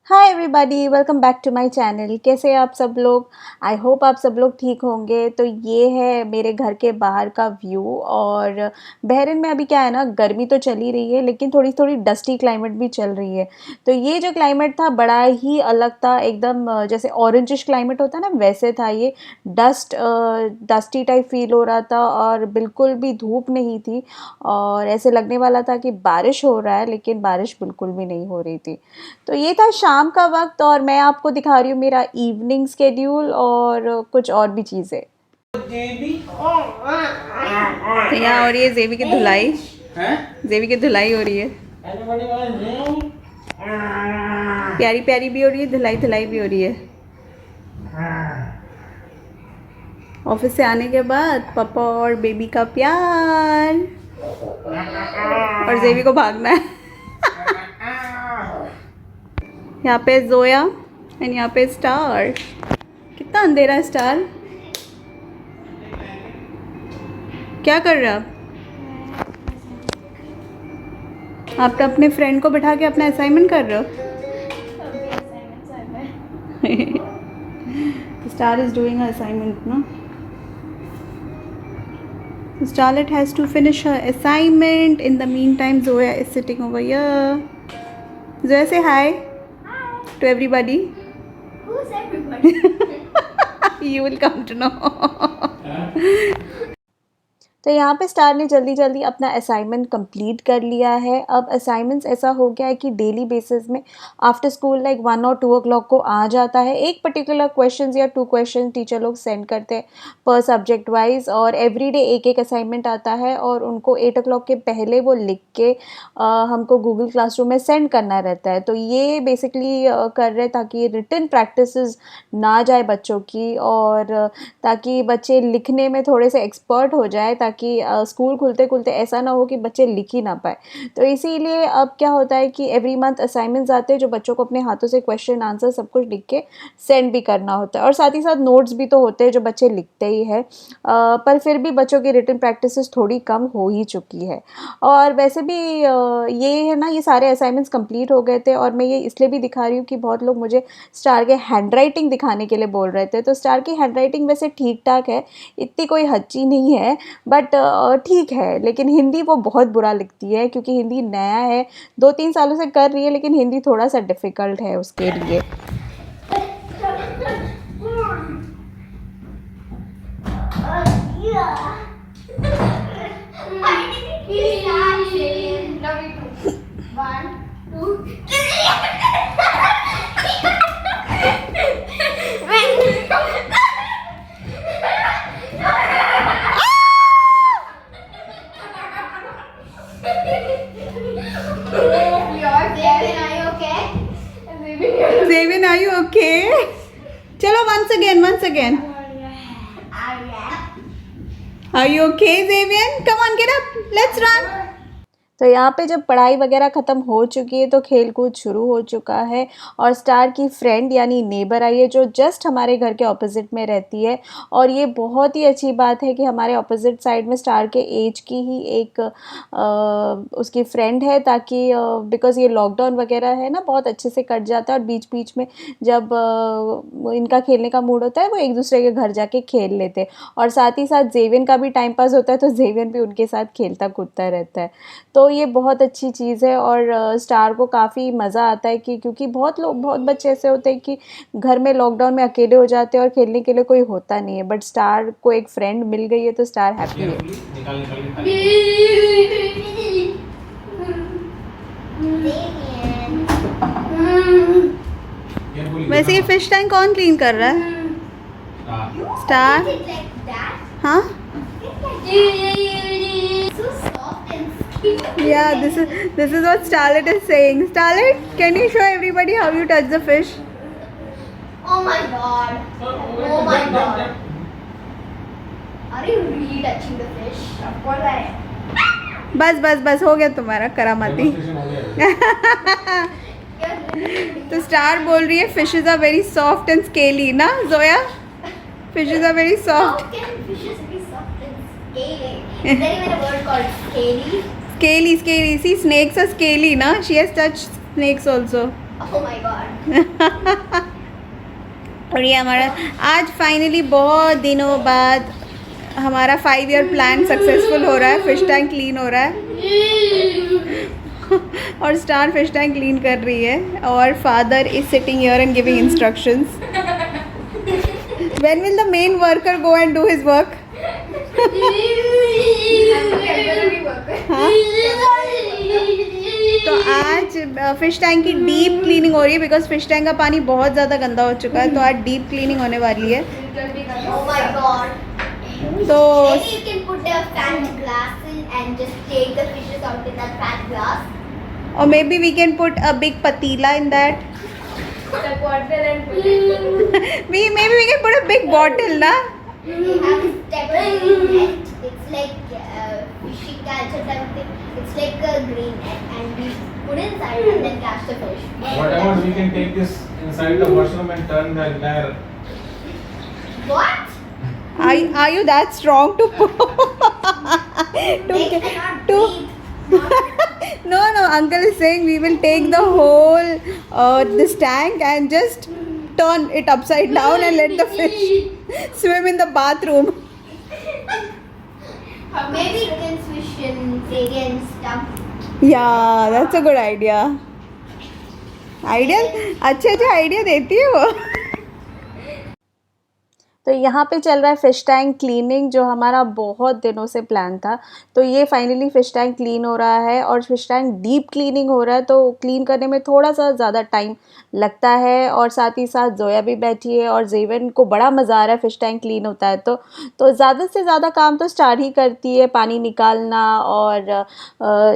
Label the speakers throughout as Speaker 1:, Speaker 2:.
Speaker 1: Hi everybody, welcome back to my channel. कैसे हैं आप सब लोग? आई होप आप सब लोग ठीक होंगे। तो ये है मेरे घर के बाहर का व्यू। और बहरीन में अभी क्या है ना, गर्मी तो चल ही रही है लेकिन थोड़ी थोड़ी डस्टी क्लाइमेट भी चल रही है। तो ये जो क्लाइमेट था बड़ा ही अलग था, एकदम जैसे ऑरेंजिश क्लाइमेट होता है ना, वैसे था ये। डस्टी टाइप फील हो रहा था और बिल्कुल भी धूप नहीं थी। और ऐसे लगने वाला था कि बारिश हो रहा है, लेकिन बारिश बिल्कुल भी नहीं हो रही थी। तो ये था शाम का वक्त और मैं आपको दिखा रही हूँ मेरा इवनिंग स्केड्यूल और कुछ और भी चीज़ें। तो यहाँ हो रही है जेबी की धुलाई। जेबी की धुलाई हो रही है, प्यारी प्यारी भी हो रही है, धुलाई धुलाई भी हो रही है। ऑफिस से आने के बाद पापा और बेबी का प्यार, और जेबी को भागना है। यहाँ पे जोया एंड यहाँ पे स्टार। कितना अंधेरा है स्टार, क्या कर रहे हो आप? तो अपने फ्रेंड को बैठा के अपना असाइनमेंट कर रहे हो। Star is doing her assignment, no? Starlet has to finish her assignment. In the meantime, Zoya is sitting over here. Zoya, say hi to everybody.
Speaker 2: Who's everybody?
Speaker 1: You will come to know. तो यहाँ पे star ने जल्दी जल्दी अपना assignment complete कर लिया है। अब असाइनमेंट्स ऐसा हो गया है कि डेली बेसिस में आफ्टर स्कूल लाइक 1 और 2 o'clock को आ जाता है। एक पर्टिकुलर क्वेश्चन या 2 क्वेश्चन टीचर लोग सेंड करते हैं पर सब्जेक्ट वाइज, और एवरीडे एक एक असाइनमेंट आता है और उनको 8 o'clock के पहले वो लिख के हमको गूगल क्लासरूम में सेंड करना रहता है। तो ये बेसिकली कर रहे ताकि रिटन प्रैक्टिसेस ना जाए बच्चों की, और ताकि बच्चे लिखने में थोड़े से एक्सपर्ट हो जाए, ताकि स्कूल खुलते खुलते ऐसा ना हो कि बच्चे लिख ही ना पाए। तो इसीलिए अब क्या होता है कि एवरी मंथ असाइनमेंट्स आते हैं जो बच्चों को अपने हाथों से क्वेश्चन आंसर सब कुछ लिख के सेंड भी करना होता है, और साथ ही साथ नोट्स भी तो होते हैं जो बच्चे लिखते ही है। पर फिर भी बच्चों की रिटन प्रैक्टिसेस थोड़ी कम हो ही चुकी है। और वैसे भी ये है ना, ये सारे असाइनमेंट्स कंप्लीट हो गए थे, और मैं ये इसलिए भी दिखा रही हूँ कि बहुत लोग मुझे स्टार के हैंड राइटिंग दिखाने के लिए बोल रहे थे। तो स्टार की हैंड राइटिंग वैसे ठीक ठाक है, इतनी कोई अच्छी नहीं है, बट ठीक है। लेकिन हिंदी वो बहुत बुरा लिखती है, क्योंकि हिंदी नया है, 2-3 सालों से कर रही है, लेकिन हिंदी थोड़ा सा डिफ़िकल्ट है उसके लिए। Zevin, are you okay? चलो once again. Are you okay, Zevin? Come on, get up. Let's run. तो यहाँ पे जब पढ़ाई वगैरह ख़त्म हो चुकी है तो खेल कूद शुरू हो चुका है, और स्टार की फ्रेंड यानी नेबर आई है जो जस्ट हमारे घर के ऑपोजिट में रहती है। और ये बहुत ही अच्छी बात है कि हमारे ऑपोजिट साइड में स्टार के एज की ही एक उसकी फ्रेंड है, ताकि बिकॉज़ ये लॉकडाउन वगैरह है ना, बहुत अच्छे से कट जाता है, और बीच बीच में जब इनका खेलने का मूड होता है वो एक दूसरे के घर जाके खेल लेते हैं। और साथ ही साथ जेवियन का भी टाइम पास होता है, तो जेवियन भी उनके साथ खेलता कूदता रहता है। तो ये बहुत अच्छी चीज़ है, और स्टार को काफ़ी मज़ा आता है कि क्योंकि बहुत बच्चे ऐसे होते हैं कि घर में लॉकडाउन में अकेले हो जाते हैं और खेलने के लिए कोई होता नहीं है, बट स्टार को एक फ्रेंड मिल गई है तो स्टार हैप्पी है। वैसे ये फिश टैंक कौन क्लीन कर रहा है? स्टार। हाँ, yeah, this is what Starlet is saying. Starlet, can you show everybody how you touch the fish?
Speaker 2: Oh my god. Oh my god. Are you really touching the fish? Of course I am.
Speaker 1: बस हो गया तुम्हारा करामाती। तो star बोल रही है fishes are very soft and scaly ना Zoya? Fishes are very soft.
Speaker 2: How can fishes be soft and scaly? Is there even a word called scaly?
Speaker 1: Scaly. See, snakes are scaly, na? She has touched snakes also.
Speaker 2: Oh my god.
Speaker 1: और ये हमारा आज finally बहुत दिनों बाद हमारा 5 year plan successful हो रहा है। फिश टैंक क्लीन हो रहा है और स्टार फिश टैंक क्लीन कर रही है और father is sitting here and giving instructions. When will the main worker go and do his work? तो आज फिश टैंक की डीप क्लीनिंग हो रही है बिकॉज फिश टैंक का पानी बहुत ज़्यादा गंदा हो चुका है। तो आज डीप क्लीनिंग होने वाली है।
Speaker 2: Oh my god.
Speaker 1: तो
Speaker 2: Maybe you can put a fat glass in and just take the fishes out in that fat glass.
Speaker 1: or maybe we can put a big patila in that.
Speaker 2: The bottle and put it.
Speaker 1: Maybe we can put a big bottle, na?
Speaker 2: We have stepping net. It's like fishing catcher type thing. It's like a green net and we put inside and then catch the fish.
Speaker 3: Whatever, we can take this inside the washroom and turn the entire.
Speaker 2: What?
Speaker 1: Are you that strong to
Speaker 2: They cannot
Speaker 1: to
Speaker 2: breathe.
Speaker 1: no, uncle is saying we will take the whole this tank and just turn it upside down and let the fish swim in the bathroom.
Speaker 2: Maybe you can fish in area and stuff.
Speaker 1: Yeah, that's a good idea. अच्छे idea देती है वो। तो यहाँ पे चल रहा है फ़िश टैंक क्लीनिंग, जो हमारा बहुत दिनों से प्लान था। तो ये फाइनली फ़िश टैंक क्लीन हो रहा है और फ़िश टैंक डीप क्लीनिंग हो रहा है। तो क्लीन करने में थोड़ा सा ज़्यादा टाइम लगता है और साथ ही साथ जोया भी बैठी है और जेवन को बड़ा मज़ा आ रहा है फ़िश टैंक क्लीन होता है। तो ज़्यादा से ज़्यादा काम तो स्टार ही करती है, पानी निकालना और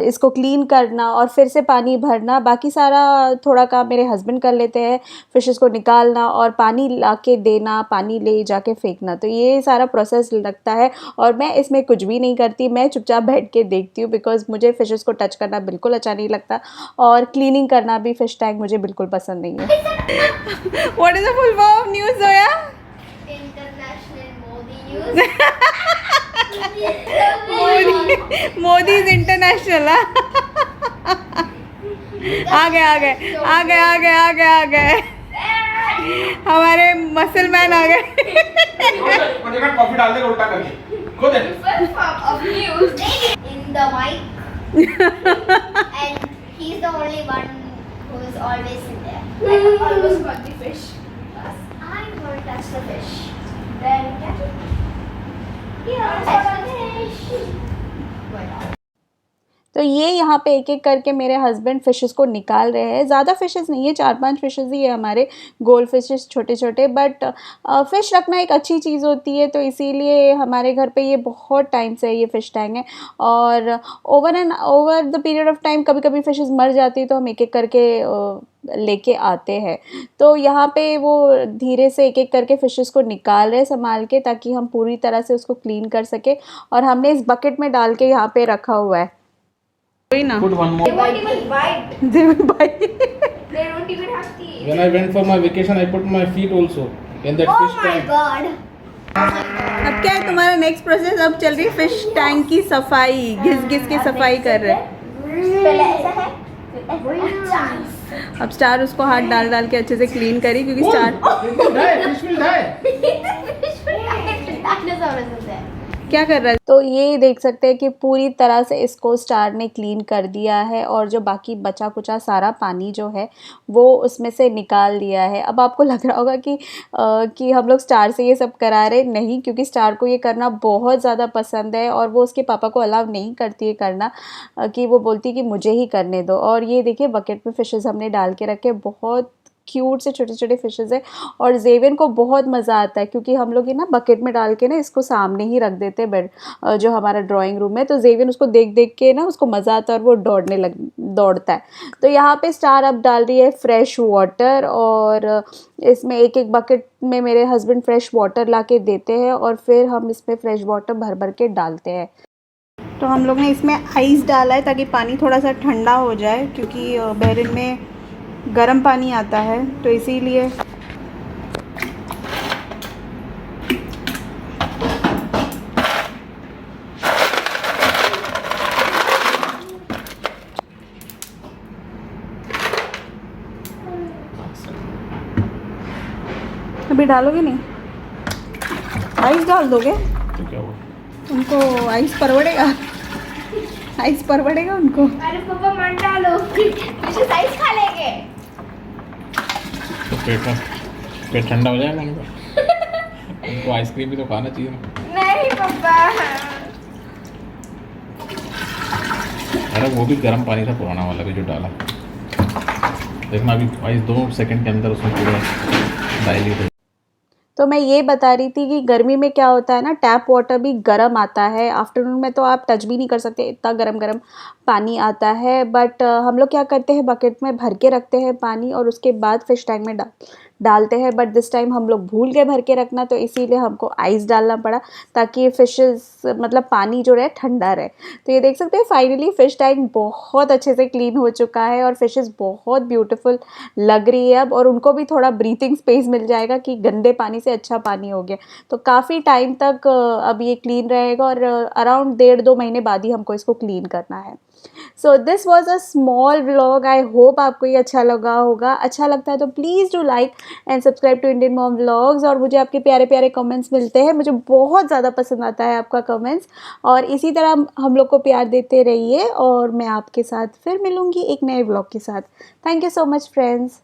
Speaker 1: इसको क्लीन करना और फिर से पानी भरना। बाकी सारा थोड़ा काम मेरे हस्बैंड कर लेते हैं, फ़िशेस को निकालना और पानी ला के देना, पानी ले जाके फेंकना। तो ये सारा प्रोसेस लगता है और मैं इसमें कुछ भी नहीं करती, मैं चुपचाप बैठ के देखती हूँ बिकॉज मुझे फ़िशेस को टच करना बिल्कुल अच्छा नहीं लगता और क्लीनिंग करना भी फ़िश टैंक मुझे बिल्कुल पसंद नहीं है। What is the full form of news, Zoya?
Speaker 2: International Modi news.
Speaker 1: Modi is international. आ गए हमारे मसलमैन आ गए।
Speaker 3: कॉफी डाल देगा उल्टा करके। खुद है।
Speaker 2: First form of news in the mic, and he's the only one who is always in there. I almost got the fish. I'm going to touch the fish. Then catch it. Yeah, touch the fish. Well,
Speaker 1: तो ये यहाँ पे एक एक करके मेरे husband fishes को निकाल रहे हैं। ज़्यादा फ़िशेस नहीं है, 4-5 फ़िशेस ही है हमारे, गोल्ड फ़िशेस छोटे छोटे। बट फ़िश रखना एक अच्छी चीज़ होती है, तो इसीलिए हमारे घर पे ये बहुत टाइम से ये फ़िश टैंक है। और over the period of time कभी कभी फ़िशेस मर जाती है तो हम एक एक करके लेके आते हैं। तो यहाँ पे वो धीरे से एक एक करके फ़िशेस को निकाल रहे हैं संभाल के, ताकि हम पूरी तरह से उसको क्लीन कर सके। और हमने इस बकेट में डाल के यहाँ पे रखा हुआ है।
Speaker 3: Put one more.
Speaker 2: they won't even bite.
Speaker 1: They will bite.
Speaker 2: They don't even have teeth.
Speaker 3: When I went for my vacation, I put my feet also in that
Speaker 2: Oh
Speaker 3: fish
Speaker 2: my
Speaker 3: tank.
Speaker 2: god.
Speaker 1: अब क्या है तुम्हारा next process? अब चल रही है fish tank की सफाई, घिस घिस के सफाई कर रहे हैं।
Speaker 2: पहले ऐसा है, फिर ऐसा।
Speaker 1: अब स्टार उसको हाथ डाल डाल के अच्छे से क्लीन करी, क्योंकि star
Speaker 3: Fish will die. Fish will die.
Speaker 2: Dinosaurs is there.
Speaker 1: क्या कर रहा है। तो ये देख सकते हैं कि पूरी तरह से इसको स्टार ने क्लीन कर दिया है और जो बाकी बचा कुचा सारा पानी जो है वो उसमें से निकाल दिया है। अब आपको लग रहा होगा कि हम लोग स्टार से ये सब करा रहे, नहीं, क्योंकि स्टार को ये करना बहुत ज़्यादा पसंद है और वो उसके पापा को अलाउ नहीं करती है करना, कि वो बोलती है कि मुझे ही करने दो। और ये देखिए बकेट में फ़िशेस हमने डाल के रखे, बहुत क्यूट से छोटे छोटे फिशेस है। और जेवन को बहुत मज़ा आता है क्योंकि हम लोग ये ना बकेट में डाल के ना इसको सामने ही रख देते हैं बेड, जो हमारा ड्राइंग रूम है। तो जेवन उसको देख देख के ना उसको मज़ा आता है और वो दौड़ता है। तो यहाँ पे स्टार अब डाल रही है फ्रेश वाटर और इसमें एक एक बकेट में मेरे हस्बैंड फ्रेश वाटर ला के देते हैं और फिर हम इसमें फ्रेश वाटर भर भर के डालते हैं। तो हम लोग ने इसमें आइस डाला है ताकि पानी थोड़ा सा ठंडा हो जाए, क्योंकि बहरीन में गर्म पानी आता है, तो इसीलिए। अभी डालोगे नहीं? आइस डाल दोगे?
Speaker 4: तो क्या हुआ?
Speaker 1: उनको आइस परवड़ेगा? आइस परवड़ेगा उनको?
Speaker 2: अरे पापा मत डालो, फिशेस आइस खा लेंगे।
Speaker 4: तो पेट ठंडा हो जाएगा उनका। उनको आइसक्रीम भी तो खाना चाहिए ना।
Speaker 2: नहीं पापा।
Speaker 4: अरे वो भी गर्म पानी था पुराना वाला भी जो डाला। देखना अभी आइस 2 सेकंड के अंदर उसमें पूरा डाइल्यूट हो।
Speaker 1: तो मैं ये बता रही थी कि गर्मी में क्या होता है ना, टैप वाटर भी गर्म आता है। आफ्टरनून में तो आप टच भी नहीं कर सकते, इतना गर्म गर्म पानी आता है। बट हम लोग क्या करते हैं, बकेट में भर के रखते हैं पानी और उसके बाद फिश टैंक में डालते हैं। बट दिस टाइम हम लोग भूल गए भर के रखना, तो इसीलिए हमको आइस डालना पड़ा ताकि फिशेस मतलब पानी जो रहे ठंडा रहे। तो ये देख सकते हैं फाइनली फ़िश टैंक बहुत अच्छे से क्लीन हो चुका है और फिशेस बहुत ब्यूटीफुल लग रही है अब। और उनको भी थोड़ा ब्रीथिंग स्पेस मिल जाएगा कि गंदे पानी से अच्छा पानी हो गया। तो काफ़ी टाइम तक अब ये क्लीन रहेगा और अराउंड 1.5-2 महीने बाद ही हमको इसको क्लीन करना है। So this was a small vlog. I hope आपको ये अच्छा लगा होगा। अच्छा लगता है तो please do like and subscribe to Indian mom vlogs. और मुझे आपके प्यारे प्यारे कमेंट्स मिलते हैं, मुझे बहुत ज़्यादा पसंद आता है आपका कमेंट्स। और इसी तरह हम लोग को प्यार देते रहिए और मैं आपके साथ फिर मिलूँगी एक नए व्लॉग के साथ। Thank you so much friends.